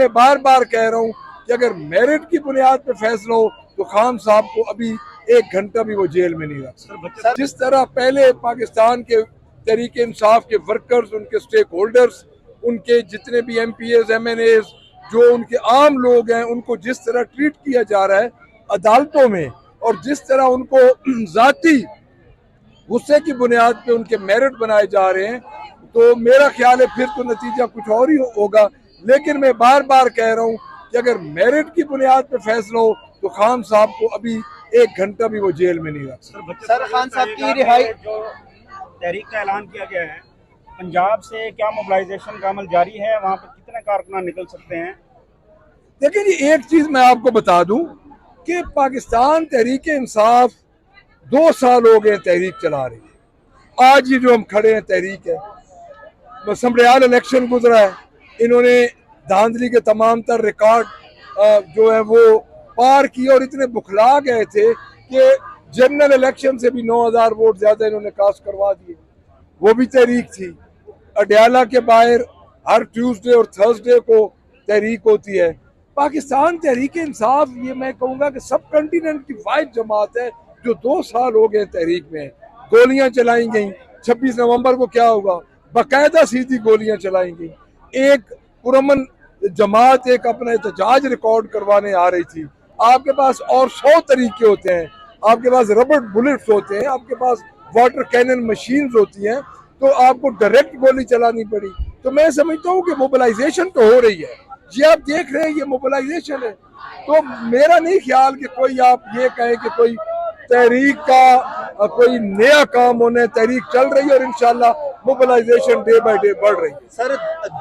मैं बार बार कह रहा हूँ कि अगर मेरिट की बुनियाद पर फैसला हो तो खान साहब को अभी 1 घंटा भी वो जेल में नहीं रख सकते। जिस तरह पहले पाकिस्तान के तहरीके इंसाफ के वर्कर्स, उनके स्टेक होल्डर्स, उनके जितने भी MPs, MNAs, जो उनके आम लोग हैं, उनको जिस तरह ट्रीट किया जा रहा है अदालतों में, और जिस तरह उनको जाती गुस्से की बुनियाद पे उनके मेरिट बनाए जा रहे हैं, तो मेरा ख्याल है फिर तो नतीजा कुछ और ही होगा। लेकिन मैं बार बार कह रहा हूँ कि अगर मेरिट की बुनियाद पे फैसला हो तो खान साहब को अभी 1 घंटा भी वो जेल में नहीं रख सकते। सर, खान साहब की रिहाई, जो तहरीक का ऐलान किया गया है, पंजाब से क्या मोबिलाइजेशन का अमल जारी है? वहाँ पर कितने कारकुनान निकल सकते हैं? देखिए जी, एक चीज मैं आपको बता दूं कि पाकिस्तान तहरीक इंसाफ 2 साल हो गए तहरीक चला रही है। आज ये जो हम खड़े हैं तहरीक है, असम्बलियाल इलेक्शन गुजरा है, इन्होंने धांधली के तमाम तर रिकॉर्ड जो है वो पार किए और इतने बुखला गए थे कि जनरल इलेक्शन से भी 9,000 वोट ज्यादा इन्होंने कास्ट करवा दिए। वो भी तहरीक थी। अडयाला के बाहर हर ट्यूसडे और थर्सडे को तहरीक होती है। पाकिस्तान तहरीक इंसाफ, ये मैं कहूँगा कि सब कंटिनेंट की वाहिद जमात है जो 2 साल हो गए तहरीक में। गोलियां चलाई गई, 26 नवंबर को क्या होगा, बाकायदा सीधी गोलियां चलाई गई। एक पुरमन जमात एक अपना एहतजाज रिकॉर्ड करवाने आ रही थी। आपके पास और 100 तरीके होते हैं, आपके पास रबर बुलेट्स होते हैं, आपके पास वाटर कैनन मशीन्स होती हैं, तो आपको डायरेक्ट गोली चलानी पड़ी। तो मैं समझता हूँ कि मोबिलाइजेशन तो हो रही है, ये आप देख रहे हैं, ये मोबिलाइजेशन है। तो मेरा नहीं ख्याल कि कोई आप ये कहें कि कोई तहरीक का कोई नया काम होने, तहरीक चल रही है और इंशाल्लाह मोबिलाइजेशन डे बाय डे बढ़ रही है। सर,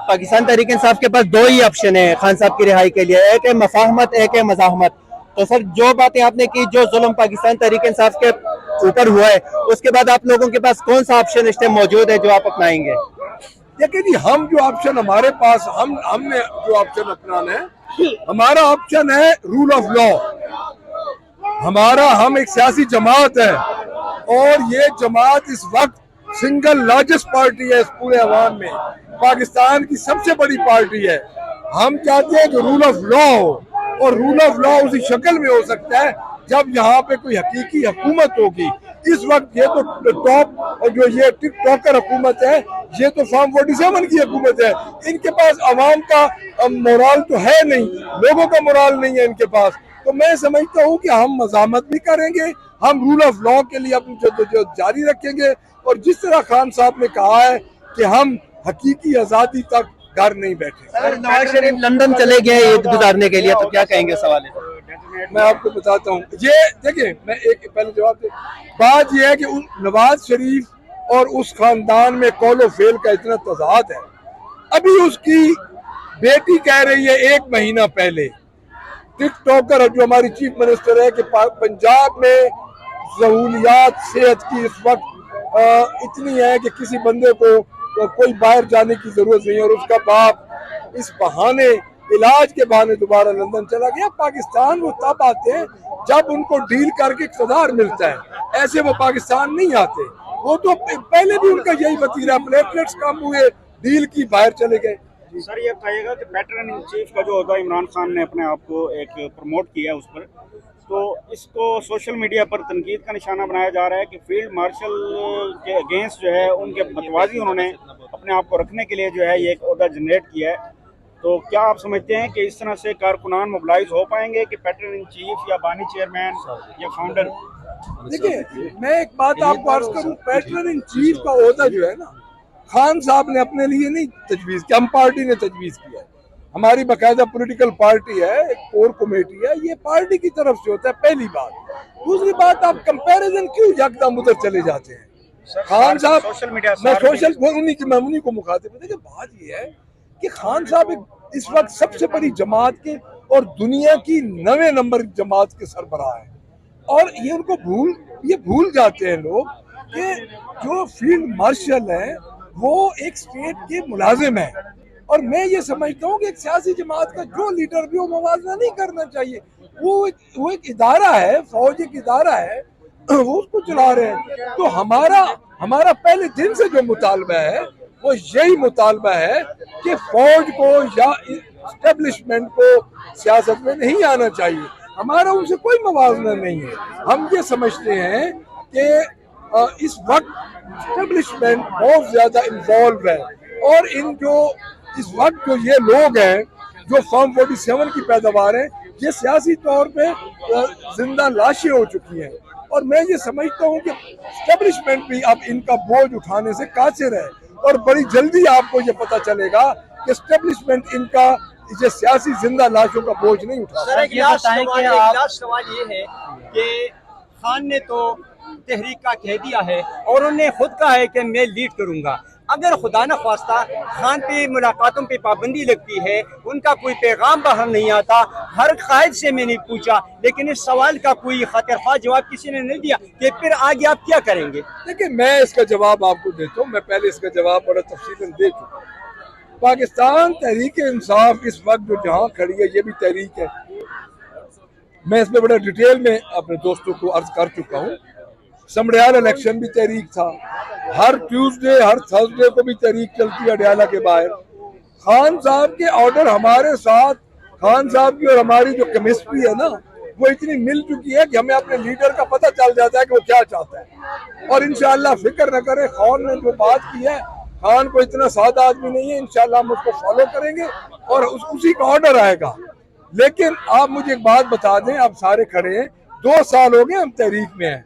पाकिस्तान तहरीक इंसाफ के पास 2 ही ऑप्शन है खान साहब की रिहाई के लिए, एक है मफाहमत, एक है मज़ाहमत। तो सर, जो बातें आपने की, जो जुल्म पाकिस्तान तहरीक इंसाफ के ऊपर हुआ है, उसके बाद आप लोगों के पास कौन सा ऑप्शन इस टाइम मौजूद है जो आप अपनाएंगे? देखिए जी, हम जो ऑप्शन हमारे पास, हमने जो ऑप्शन अपनाना है, हमारा ऑप्शन है रूल ऑफ लॉ। हम एक सियासी जमात है और ये जमात इस वक्त सिंगल लार्जेस्ट पार्टी है इस पूरे अवाम में, पाकिस्तान की सबसे बड़ी पार्टी है। हम चाहते हैं कि रूल ऑफ लॉ हो, और रूल ऑफ लॉ उसी शक्ल में हो सकता है जब यहाँ पे कोई हकीकी हुकूमत होगी। इस वक्त ये तो टॉप और जो ये टिक टॉकर हुकूमत है, ये तो फॉर्म 47 की हुकूमत है। इनके पास अवाम का मोराल तो है नहीं, लोगों का मोराल नहीं है इनके पास। तो मैं समझता हूँ कि हम मज़ामत भी करेंगे, हम रूल ऑफ लॉ के लिए अपनी जद्दोजहद जारी रखेंगे, और जिस तरह खान साहब ने कहा है कि हम हकीकी आज़ादी तक घर नहीं बैठे। सर, नवाज शरीफ लंदन चले गए ईद गुजारने के लिए, तो क्या कहेंगे सवाल है? मैं आपको बताता हूँ, ये देखिए, मैं एक पहले जवाब दे। बात यह है कि नवाज शरीफ और उस खानदान में कौलो फेल का इतना तजाद है। अभी उसकी बेटी कह रही है 1 महीना पहले, टिकटॉकर जो हमारी चीफ मिनिस्टर है, कि पंजाब में सहूलियात सेहत की इस वक्त इतनी है कि किसी बंदे को कोई बाहर जाने की जरूरत नहीं है, और उसका बाप इस बहाने, इलाज के बहाने दोबारा लंदन चला गया। पाकिस्तान वो तब आते हैं जब उनको डील करके इक़्तिदार मिलता है, ऐसे वो पाकिस्तान नहीं आते। वो तो पहले भी उनका यही वतीरा, प्लेटलेट्स कम हुए, डील की, बाहर चले गए। सर, ये बताइएगा कि पैटर्न इन चीफ का जो होता है, इमरान खान ने अपने आप को एक प्रमोट किया उस पर, तो इसको सोशल मीडिया पर तनकीद का निशाना बनाया जा रहा है कि फील्ड मार्शल के अगेंस्ट जो है उनके मतवाजी उन्होंने अपने आप को रखने के लिए जो है ये एक ओहदा जनरेट किया है। तो क्या आप समझते हैं कि इस तरह से कारकुनान मोबिलाइज हो पाएंगे कि पैटर्न इन चीफ या बानी चेयरमैन या फाउंडर? देखिए, मैं एक बात आपको अर्ज करूं, पैटर्न इन चीफ का ओहदा जो है ना, खान साहब ने अपने लिए नहीं तजवीज़ किया, हम पार्टी ने तजवीज़ किया है। हमारी बाकायदा पॉलिटिकल पार्टी है, एक कोर कमेटी है, ये पार्टी की तरफ से होता है, पहली बात। दूसरी बात, आप कंपैरिजन क्यों यकदम उधर चले जाते हैं? खान साहब, सोशल मीडिया, मैं उन्हीं को मुखातिब। देखिए, बात ये है कि खान साहब इस वक्त सबसे बड़ी जमात के और दुनिया की 9वें नंबर जमात के सरबराह है, और ये उनको भूल जाते हैं लोग कि जो फील्ड मार्शल है वो एक स्टेट के मुलाजिम है। और मैं ये समझता हूँ कि एक सियासी जमात का जो लीडर भी, वो मुवाजना नहीं करना चाहिए। वो एक इदारा है, फौज एक इदारा है, वो उसको चला रहे हैं। तो हमारा पहले दिन से जो मुतालबा है वो यही मुतालबा है कि फौज को या स्टेब्लिशमेंट को सियासत में नहीं आना चाहिए। हमारा उनसे कोई मवाजना नहीं है। हम ये समझते हैं कि इस वक्त स्टेब्लिशमेंट बहुत ज्यादा इन्वॉल्व है और इन जो इस वक्त जो ये लोग हैं जो फॉर्म 47 की पैदावार है, ये सियासी तौर पे जिंदा लाशें हो चुकी हैं। और मैं ये समझता हूँ कि स्टेब्लिशमेंट भी अब इनका बोझ उठाने से कासिर है और बड़ी जल्दी आपको ये पता चलेगा कि स्टेब्लिशमेंट इनका ये सियासी जिंदा लाशों का बोझ नहीं उठा। सर एक लास्ट सवाल ये है कि खान ने तो तहरीक का कह दिया है और उन्होंने खुद कहा है कि मैं लीड करूंगा। अगर खुदा न खास्ता खान पे मुलाकातों पे पाबंदी लगती है, उनका कोई पैगाम बाहर नहीं आता, हर कायद से मैंने पूछा लेकिन इस सवाल का कोई खतरखा जवाब किसी ने नहीं दिया कि फिर आगे आप क्या करेंगे? देखिए, मैं इसका जवाब आपको देता हूँ। मैं पहले इसका जवाब बड़ा तफसीलन दे चुका। पाकिस्तान तहरीक इंसाफ इस वक्त जो जहाँ खड़ी है, ये भी तहरीक है। मैं इसमें बड़ा डिटेल में अपने दोस्तों को अर्ज कर चुका हूँ। समड़ियाल इलेक्शन भी तहरीक था, हर ट्यूसडे हर थर्सडे को भी तहरीक चलती है अडयाला के बाहर। खान साहब के ऑर्डर हमारे साथ, खान साहब की और हमारी जो केमिस्ट्री है ना, वो इतनी मिल चुकी है कि हमें अपने लीडर का पता चल जाता है कि वो क्या चाहता है। और इंशाअल्लाह फिक्र न करें, खान ने जो बात की है, खान को इतना सादा आदमी नहीं है, इंशाअल्लाह हम उसको फॉलो करेंगे और उसी का ऑर्डर आएगा। लेकिन आप मुझे एक बात बता दें, आप सारे खड़े हैं, 2 साल हो गए हम तहरीक में हैं,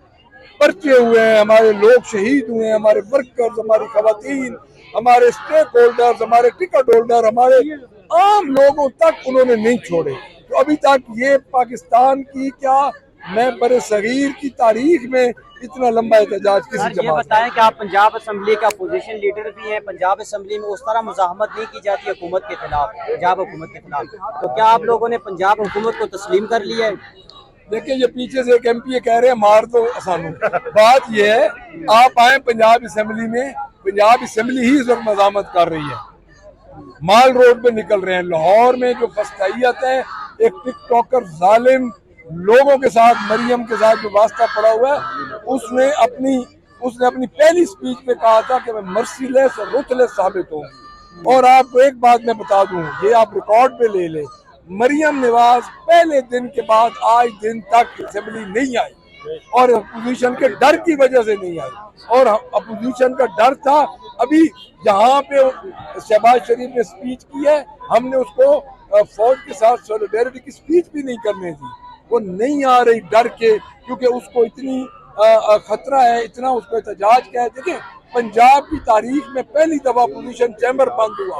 पर्चे हुए हैं, हमारे लोग शहीद हुए हैं, हमारे वर्कर्स, हमारी खवातीन, हमारे स्टेक होल्डर्स, हमारे टिकट होल्डर, हमारे आम लोगों तक उन्होंने नहीं छोड़े। तो अभी तक ये पाकिस्तान की क्या, मैं बड़े सगीर की तारीख में इतना लंबा एहतजाज किसी सर ये बताएं कि आप पंजाब असम्बली का अपोजिशन लीडर भी हैं, पंजाब असम्बली में उस तरह मुजाहमत नहीं की जाती हुकूमत के खिलाफ, पंजाब हुकूमत के खिलाफ, तो क्या आप लोगों ने पंजाब हुकूमत को तस्लीम कर लिया है? देखिए, ये पीछे से एक MP कह रहे हैं मार दो आसानू। बात ये है, आप आए पंजाब असम्बली में, पंजाब असम्बली ही इस वक्त मजामत कर रही है। माल रोड पे निकल रहे हैं। लाहौर में जो फस्तायत है, एक टिकटॉकर जालिम लोगों के साथ, मरियम के साथ जो वास्ता पड़ा हुआ है, उसने अपनी पहली स्पीच में कहा था कि मैं मर्सीलेस और रुथलेस साबित हूँ। और आपको एक बात मैं बता दूं, ये आप रिकॉर्ड पे ले ले, मरियम नवाज पहले दिन के बाद आज दिन तक असेंबली नहीं आई और अपोजिशन के डर की वजह से नहीं आई। और अपोजिशन का डर था। अभी यहाँ पे शहबाज शरीफ ने स्पीच की है, हमने उसको फौज के साथ सॉलिडेरिटी की स्पीच भी नहीं करने दी। वो नहीं आ रही डर के, क्योंकि उसको इतनी खतरा है, इतना उसको एहतजाज क्या है। देखिए, पंजाब की तारीख में पहली दफा अपोजिशन चैम्बर बंद हुआ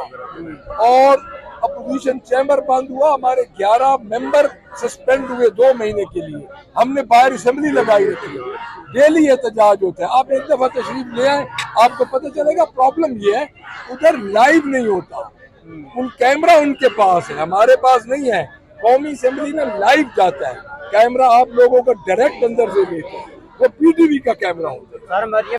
और अपोजिशन चैम्बर बंद हुआ, हमारे 11 मेंबर सस्पेंड हुए 2 महीने के लिए। हमने बाहर असेंबली लगाई रखी है, डेली एहतजाज होता है। आप एक दफा तशरीफ ले आए, आपको पता चलेगा। प्रॉब्लम ये है, उधर लाइव नहीं होता, उन कैमरा उनके पास है, हमारे पास नहीं है। कौमी असेंबली में लाइव जाता है कैमरा, आप लोगों को डायरेक्ट अंदर से देखते हैं, वो PTV का कैमरा होता है।